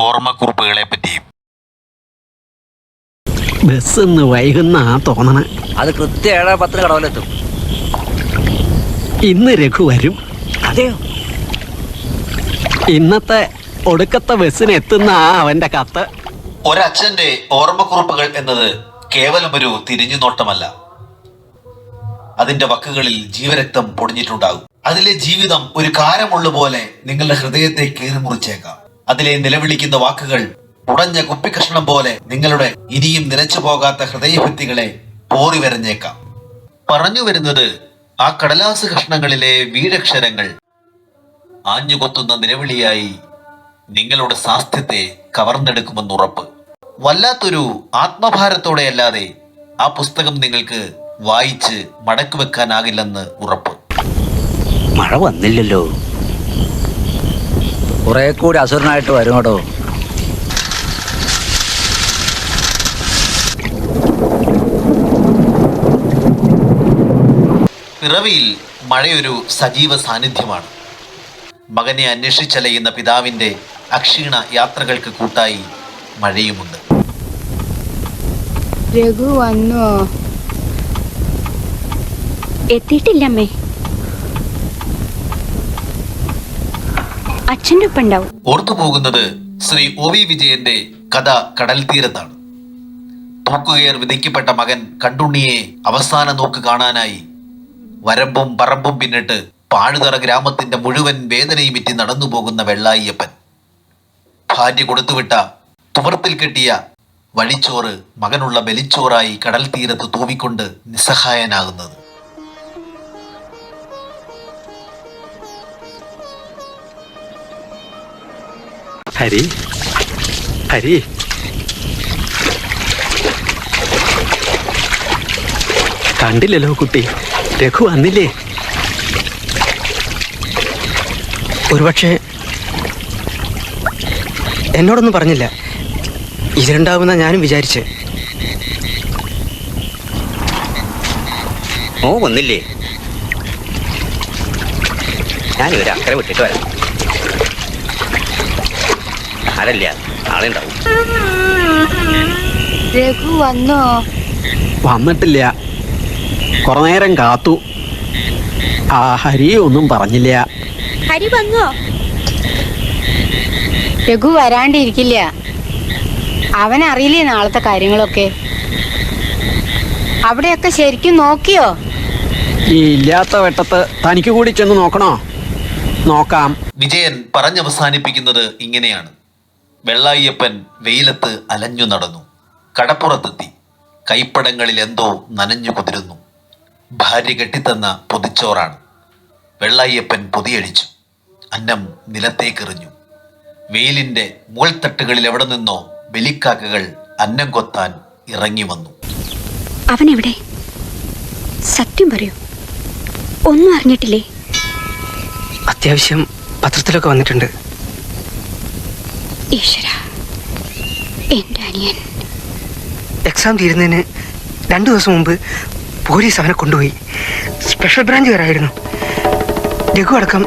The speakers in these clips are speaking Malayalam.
ഓർമ്മക്കുറിപ്പുകളെ പറ്റിയും. ബസ് ഇന്ന് വൈകുന്ന തോന്നണ. അത് കൃത്യം 7:10 കടവിലെത്തും. ഇന്ന് രഘു വരും. അതെയോ? ഇന്നത്തെ ഒടുക്കത്തെ ബസ്സിന് എത്തുന്ന അവന്റെ കത്ത്. ഒരച്ഛന്റെ ഓർമ്മക്കുറിപ്പുകൾ എന്നത് കേവലം ഒരു തിരിഞ്ഞുനോട്ടമല്ല. അതിന്റെ വക്കുകളിൽ ജീവരക്തം പൊടിഞ്ഞിട്ടുണ്ടാകും. അതിലെ ജീവിതം ഒരു കാരമുള്ള പോലെ നിങ്ങളുടെ ഹൃദയത്തെ കീറിമുറിച്ചേക്കാം. അതിലെ നിലവിളിക്കുന്ന വാക്കുകൾ ഉടഞ്ഞ കുപ്പിക്കഷ്ണം പോലെ നിങ്ങളുടെ ഇനിയും നിലച്ചു പോകാത്ത ഹൃദയഭിത്തികളെ പോറി വരഞ്ഞേക്കാം. പറഞ്ഞു വരുന്നത് ആ കടലാസ് കഷ്ണങ്ങളിലെ വീരക്ഷരങ്ങൾ ആഞ്ഞുകൊത്തുന്ന നിലവിളിയായി നിങ്ങളുടെ സാസ്ഥ്യത്തെ കവർന്നെടുക്കുമെന്നുറപ്പ്. വല്ലാത്തൊരു ആത്മഭാരത്തോടെ അല്ലാതെ ആ പുസ്തകം നിങ്ങൾക്ക് വായിച്ച് മടക്കുവെക്കാനാകില്ലെന്ന് ഉറപ്പ്. മഴ വന്നില്ലല്ലോ. കുറെ കൂടി അസുരനായിട്ട് വരും കേട്ടോ. പിറവിയിൽ മഴയൊരു സജീവ സാന്നിധ്യമാണ്. മകനെ അന്വേഷിച്ചലയുന്ന പിതാവിന്റെ അക്ഷീണ യാത്രകൾക്ക് കൂട്ടായി മഴയുമുണ്ട്. രഘു വന്നോ? എത്തിയിട്ടില്ലമ്മേ. അച്ഛൻ്റെ ഒപ്പം ഉണ്ടാവും. ഓർത്തുപോകുന്നത് ശ്രീ ഒ വി വിജയന്റെ കഥ കടൽ തീരത്താണ്. തൂക്കുകയർ വിധിക്കപ്പെട്ട മകൻ കണ്ടുണ്ണിയെ അവസാന നോക്ക് കാണാനായി വരമ്പും പറമ്പും പിന്നിട്ട് പാഴുതറ ഗ്രാമത്തിന്റെ മുഴുവൻ വേദനയും വിറ്റി നടന്നു പോകുന്ന വെള്ളായിയപ്പൻ. ഭാര്യ കൊടുത്തുവിട്ട തുവർത്തിൽ കെട്ടിയ വഴിച്ചോറ് മകനുള്ള ബലിച്ചോറായി കടൽ തീരത്ത് തൂവിക്കൊണ്ട് നിസ്സഹായനാകുന്നത്. ഹരി, ഹരി, കണ്ടില്ലല്ലോ കുട്ടി. രഘു വന്നില്ലേ? ഒരുപക്ഷെ എന്നോടൊന്നും പറഞ്ഞില്ല. ഇതിലുണ്ടാവുന്ന ഞാനും വിചാരിച്ച്. ഓ വന്നില്ലേ? ഞാനിവരെ അക്കരെ വിട്ടിട്ട് വരാം. ആരല്ല ആളെ ഉണ്ടാവും. രഘു വന്നോ? വന്നിട്ടില്ല. കുറെ നേരം കാത്തു. ആ ഹരി ഒന്നും പറഞ്ഞില്ല. ഹരി വന്നോ? രഘു വരാണ്ടിരിക്കില്ല. അവനറിയില്ലേ നാളത്തെ കാര്യങ്ങളൊക്കെ? അവിടെയൊക്കെ ശരിക്കും നോക്കിയോ? ഈ ഇല്ലാത്ത വെട്ടത്ത് തനിക്ക് കൂടി ചെന്ന് നോക്കണോ? നോക്കാം. വിജയൻ പറഞ്ഞവസാനിപ്പിക്കുന്നത് ഇങ്ങനെയാണ്. വെള്ളായിയപ്പൻ വെയിലത്ത് അലഞ്ഞു നടന്നു. കടപ്പുറത്തെത്തി. കൈപ്പടങ്ങളിൽ എന്തോ നനഞ്ഞു കുതിരുന്നു. ഭാര്യ കെട്ടിത്തന്ന പൊതിച്ചോറാണ്. വെള്ളായിയപ്പൻ പൊതിയടിച്ചു. അന്നം നിലത്തേക്കെറിഞ്ഞു. വെയിലിന്റെ മുൾത്തട്ടുകളിൽ എവിടെ നിന്നോ ബലിക്കാക്കകൾ അന്നം കൊത്താൻ ഇറങ്ങി വന്നു. അവനെവിടെ? സത്യം പറയൂ. ഒന്നും അറിഞ്ഞിട്ടില്ലേ? അത്യാവശ്യം പത്രത്തിലൊക്കെ വന്നിട്ടുണ്ട്. ഈശ്വര, എൻ്റെ അനിയൻ. എക്സാം തീരുന്നതിന് 2 ദിവസം മുമ്പ് പോലീസ് അവനെ കൊണ്ടുപോയി. സ്പെഷ്യൽ ബ്രാഞ്ചുകാരായിരുന്നു. രഘു അടക്കം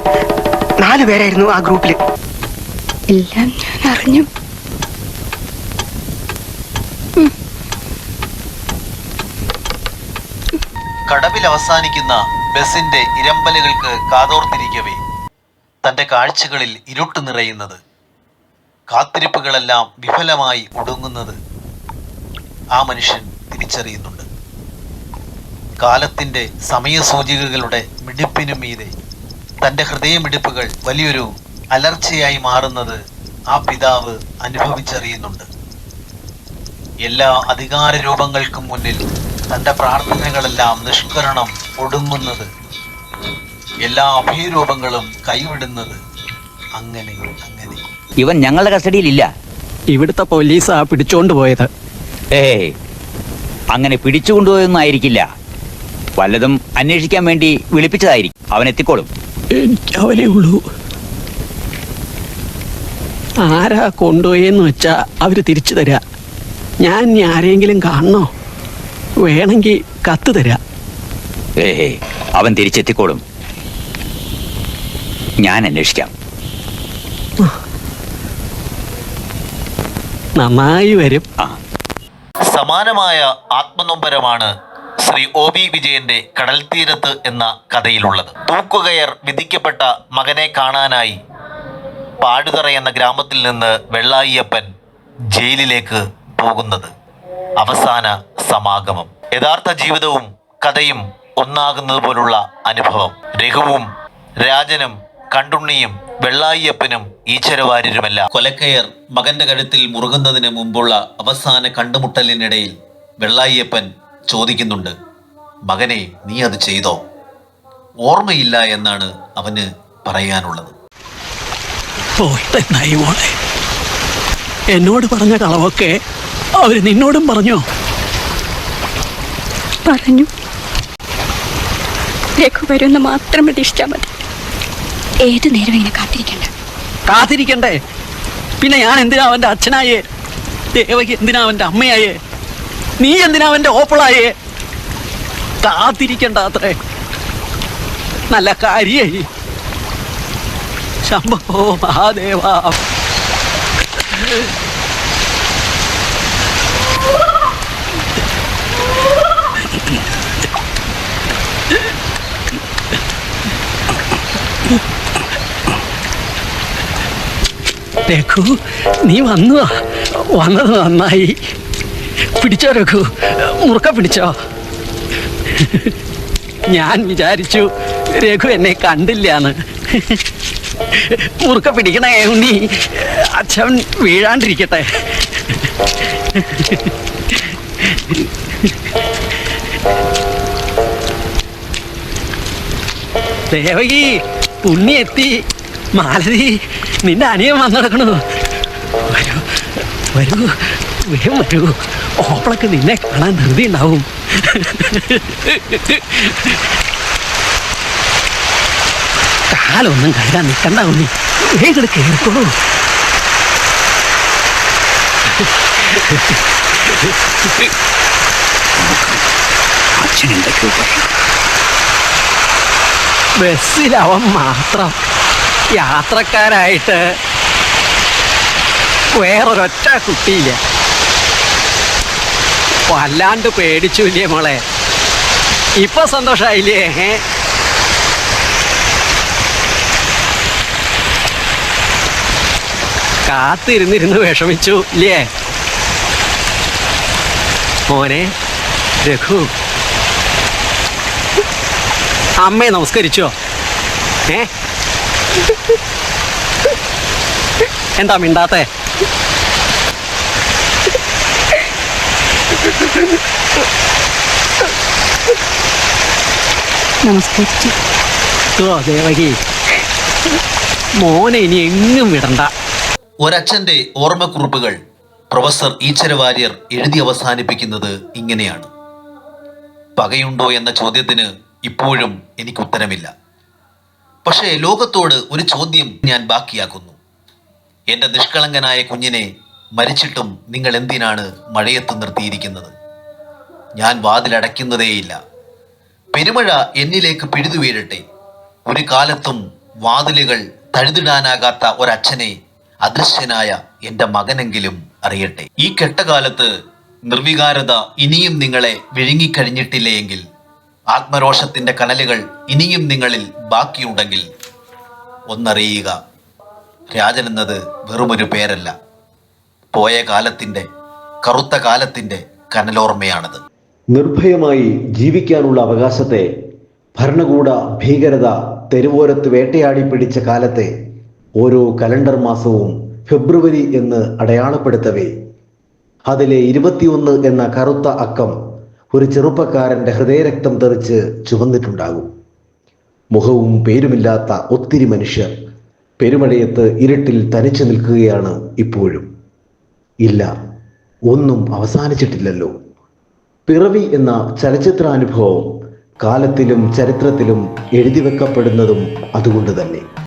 4 പേരായിരുന്നു ആ ഗ്രൂപ്പിൽ. എല്ലാം ഞാൻ അറിഞ്ഞു. കടവിൽ അവസാനിക്കുന്ന ബസിന്റെ ഇരമ്പലുകൾക്ക് കാതോർത്തിരിക്കവേ തന്റെ കാഴ്ചകളിൽ ഇരുട്ട് നിറയുന്നത്, കാത്തിരിപ്പുകളെല്ലാം വിഫലമായി ഒടുങ്ങുന്നത് ആ മനുഷ്യൻ തിരിച്ചറിയുന്നുണ്ട്. കാലത്തിന്റെ സമയസൂചികകളുടെ മിടിപ്പിനു മീതെ തന്റെ ഹൃദയമിടിപ്പുകൾ വലിയൊരു അലർച്ചയായി മാറുന്നത് ആ പിതാവ് അനുഭവിച്ചറിയുന്നുണ്ട്. എല്ലാ അധികാര രൂപങ്ങൾക്കും മുന്നിൽ തന്റെ പ്രാർത്ഥനകളെല്ലാം നിഷ്കരണം ഒടുങ്ങുന്നത്, എല്ലാ അഭയരൂപങ്ങളും കൈവിടുന്നത്, അങ്ങനെ അങ്ങനെ. ഇവൻ ഞങ്ങളുടെ കസ്റ്റഡിയിലില്ല. ഇവിടുത്തെ പോലീസാ പിടിച്ചോണ്ട് പോയത്. അങ്ങനെ പിടിച്ചുകൊണ്ടുപോയൊന്നും ആയിരിക്കില്ല. വല്ലതും അന്വേഷിക്കാൻ വേണ്ടി വിളിപ്പിച്ചതായിരിക്കും. അവൻ എത്തിക്കോളും. എനിക്ക് അവനേ ഉള്ളൂ. ആരാ കൊണ്ടുപോയെന്ന് വെച്ചാ അവര് തിരിച്ചു തരാ. ഞാൻ ആരെങ്കിലും കാണണോ? വേണമെങ്കിൽ കത്ത് തരാ. അവൻ തിരിച്ചെത്തിക്കോളും. ഞാൻ അന്വേഷിക്കാം. നന്നായി വരും. സമാനമായ ആത്മനൊമ്പരമാണ് ശ്രീ OV വിജയന്റെ കടൽ തീരത്ത് എന്ന കഥയിലുള്ളത്. തൂക്കുകയർ വിധിക്കപ്പെട്ട മകനെ കാണാനായി പാടുതറ എന്ന ഗ്രാമത്തിൽ നിന്ന് വെള്ളായിയപ്പൻ ജയിലിലേക്ക് പോകുന്നത് അവസാന സമാഗമം. യഥാർത്ഥ ജീവിതവും കഥയും ഒന്നാകുന്നത് പോലുള്ള അനുഭവം. രഘുവും രാജനും കണ്ടുണ്ണിയും വെള്ളായിയപ്പനും ഈശ്വരവാര്യരുമെല്ലാം. കൊലക്കയർ മകന്റെ കഴുത്തിൽ മുറുകുന്നതിന് മുമ്പുള്ള അവസാന കണ്ടുമുട്ടലിനിടയിൽ വെള്ളായിയപ്പൻ ചോദിക്കുന്നുണ്ട്, മകനെ നീ അത് ചെയ്തോ? ഓർമ്മയില്ല എന്നാണ് അവന് പറയാനുള്ളത്. പോയിട്ടെന്നായി മോളെ, എന്നോട് പറഞ്ഞ കളവൊക്കെ അവര് നിന്നോടും പറഞ്ഞോ? പറഞ്ഞു. രഘു വരുമെന്ന് മാത്രം പ്രതീക്ഷിച്ചാൽ മതി. ഏതു നേരം ഇങ്ങനെ കാത്തിരിക്കണ്ട. കാത്തിരിക്കണ്ടേ? പിന്നെ ഞാൻ എന്തിനാ അവന്റെ അച്ഛനായേ? ദേവകി എന്തിനാ അവന്റെ അമ്മയായേ? നീ എന്തിനാ അവന്റെ ഓപ്പിളായേ? കാത്തിരിക്കണ്ട അത്രേ. നല്ല കാര്യായി. ശംഭോ മഹാദേവ. രഘു, നീ വന്നത് നന്നായി. പിടിച്ചോ രഘു, മുറുക്ക പിടിച്ചോ. ഞാൻ വിചാരിച്ചു രഘു എന്നെ കണ്ടില്ലാന്ന്. മുറുക്ക പിടിക്കണേ ഉണ്ണി, അച്ഛൻ വീഴാണ്ടിരിക്കട്ടെ. ദേവകി, ഉണ്ണി എത്തി. മാലതി, നിന്റെ അനിയൻ വന്നിടക്കണു. വരൂ വരൂ, വേഗം വരൂ. ഓപ്പളക്ക് നിന്നെ കാണാൻ ധൃതി ഉണ്ടാവും. കാലൊന്നും കഴുകാൻ നിൽക്കണ്ട ഉണ്ണി, വേഗം കേൾക്കോളൂ. ബസ്സിലവൻ മാത്രം യാത്രക്കാരായിട്ട് വേറൊരൊറ്റ കുട്ടിയില്ല. വല്ലാണ്ട് പേടിച്ചു ഇല്ലേ മോളെ? ഇപ്പൊ സന്തോഷായില്ലേ? കാത്തിരുന്നിരുന്ന് വിഷമിച്ചു ഇല്ലേ മോനെ? രഘു, അമ്മയെ നമസ്കരിച്ചോ? എന്താ മിണ്ടാത്തെ? നമസ്കരിച്ചു. ദേവകി, മോനെ ഇനി എങ്ങും വിടണ്ട. ഒരച്ഛന്റെ ഓർമ്മക്കുറിപ്പുകൾ പ്രൊഫസർ ഈശ്വരവാര്യർ എഴുതി അവസാനിപ്പിക്കുന്നത് ഇങ്ങനെയാണ്. പകയുണ്ടോ എന്ന ചോദ്യത്തിന് ഇപ്പോഴും എനിക്ക് ഉത്തരമില്ല. പക്ഷേ ലോകത്തോട് ഒരു ചോദ്യം ഞാൻ ബാക്കിയാക്കുന്നു. എൻ്റെ നിഷ്കളങ്കനായ കുഞ്ഞിനെ മരിച്ചിട്ടും നിങ്ങൾ എന്തിനാണ് മഴയത്ത് നിർത്തിയിരിക്കുന്നത്? ഞാൻ വാതിലടയ്ക്കുന്നതേയില്ല. പെരുമഴ എന്നിലേക്ക് പിഴുതു വീഴട്ടെ. ഒരു കാലത്തും വാതിലുകൾ തഴുതിടാനാകാത്ത ഒരച്ഛനെ അദൃശ്യനായ എൻ്റെ മകനെങ്കിലും അറിയട്ടെ. ഈ കെട്ടകാലത്ത് നിർവികാരത ഇനിയും നിങ്ങളെ വിഴുങ്ങിക്കഴിഞ്ഞിട്ടില്ലെങ്കിൽ, ആത്മരോഷത്തിന്റെ കനലുകൾ ഇനിയും നിങ്ങളിൽ ബാക്കിയുണ്ടെങ്കിൽ ഒന്നറിയുക, രാജൻ എന്നത് വെറുമൊരു പേരല്ല, പോയ കാലത്തിന്റെ, കറുത്ത കാലത്തിന്റെ കനലോർമ്മയാണത്. നിർഭയമായി ജീവിക്കാനുള്ള അവകാശത്തെ ഭരണകൂട ഭീകരത തെരുവോരത്ത് വേട്ടയാടി പിടിച്ച കാലത്തെ ഓരോ കലണ്ടർ മാസവും ഫെബ്രുവരി എന്ന് അടയാളപ്പെടുത്തവേ അതിലെ 21 എന്ന കറുത്ത അക്കം ഒരു ചെറുപ്പക്കാരൻ്റെ ഹൃദയരക്തം തെറിച്ച് ചുവന്നിട്ടുണ്ടാകും. മുഖവും പേരുമില്ലാത്ത ഒത്തിരി മനുഷ്യർ പെരുമഴയത്ത് ഇരുട്ടിൽ തനിച്ചു നിൽക്കുകയാണ് ഇപ്പോഴും. ഇല്ല, ഒന്നും അവസാനിച്ചിട്ടില്ലല്ലോ. പിറവി എന്ന ചലച്ചിത്രാനുഭവം കാലത്തിലും ചരിത്രത്തിലും എഴുതി വെക്കപ്പെടുന്നതും അതുകൊണ്ട് തന്നെ.